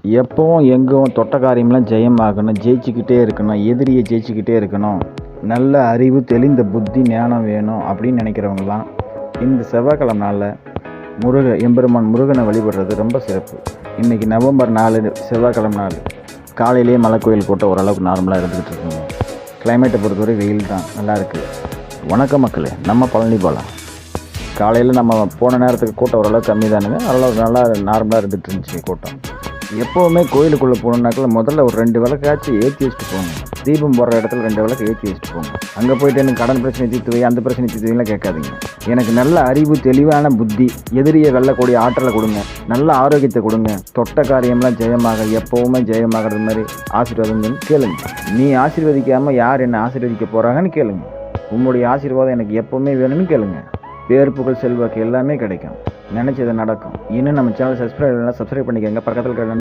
எப்பவும் எங்கும் தொட்ட காரியம்லாம் ஜெயமாகணும், ஜெயிச்சுக்கிட்டே இருக்கணும், எதிரியை ஜெயிச்சுக்கிட்டே இருக்கணும், நல்ல அறிவு, தெளிந்த புத்தி, ஞானம் வேணும் அப்படின்னு நினைக்கிறவங்கலாம் இந்த செவ்வாய்க்கிழமை நாளில் எம்பெருமான் முருகனை வழிபடுறது ரொம்ப சிறப்பு. இன்றைக்கி நவம்பர் 4 செவ்வாய்க்கிழமை நாள். காலையிலேயே மலை கோயில் கூட்டம் ஓரளவுக்கு நார்மலாக இருந்துக்கிட்டு இருக்குங்க. கிளைமேட்டை பொறுத்தவரை வெயில் தான், நல்லா இருக்குது. வணக்கம் மக்களே, நம்ம பழனி போகலாம். காலையில் நம்ம போன நேரத்துக்கு கூட்டம் ஓரளவுக்கு கம்மி தானுங்க, ஓரளவுக்கு நல்லா நார்மலாக இருந்துகிட்டு இருந்துச்சு கூட்டம். எப்போவுமே கோயிலுக்குள்ளே போகணுன்னாக்கில் முதல்ல ஒரு 2 விளக்காச்சும் ஏற்றி வச்சுட்டு போங்க. தீபம் போடுற இடத்துல 2 விளக்கு ஏற்றி வச்சுட்டு போங்க. அங்கே போய்ட்டு எனக்கு கடன் பிரச்சனை தீர்த்து வை, அந்த பிரச்சனை தீர்த்து வைலாம் கேட்காதீங்க. எனக்கு நல்ல அறிவு, தெளிவான புத்தி, எதிரியை வெல்லக்கூடிய ஆற்றலை கொடுங்க, நல்ல ஆரோக்கியத்தை கொடுங்க, தொட்ட காரியம்லாம் ஜெயமாக, எப்போவுமே ஜெயமாகிறது மாதிரி ஆசீர்வாதங்கன்னு கேளுங்க. நீ ஆசீர்வதிக்காமல் யார் என்னை ஆசீர்வதிக்க போகிறாங்கன்னு கேளுங்க. உங்களுடைய ஆசீர்வாதம் எனக்கு எப்போவுமே வேணும்னு கேளுங்க. பேர் புகழ் செல்வாக்கு எல்லாமே கிடைக்கும், நினச்சது நடக்கும். இன்னும் நம்ம சேனல் சப்ஸ்கிரைப் பண்ணிக்கோங்க. பக்கத்தில்